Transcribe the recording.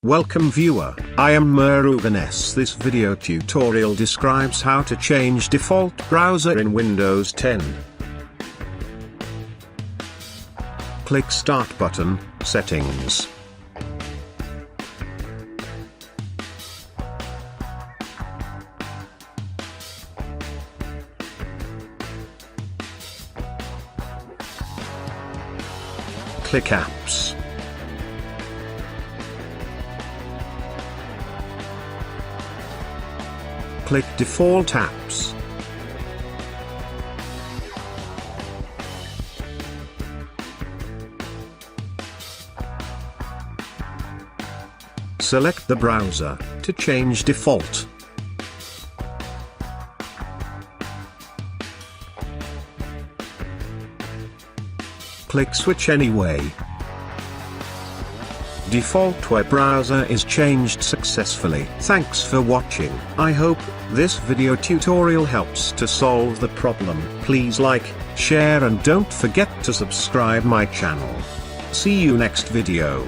Welcome viewer, I am Murugan S. This video tutorial describes how to change default browser in Windows 10. Click Start button, Settings. Click Apps. Click Default Apps. Select the browser to change default. Click Switch Anyway. Default web browser is changed successfully. Thanks for watching. I hope this video tutorial helps to solve the problem. Please like, share and don't forget to subscribe my channel. See you next video.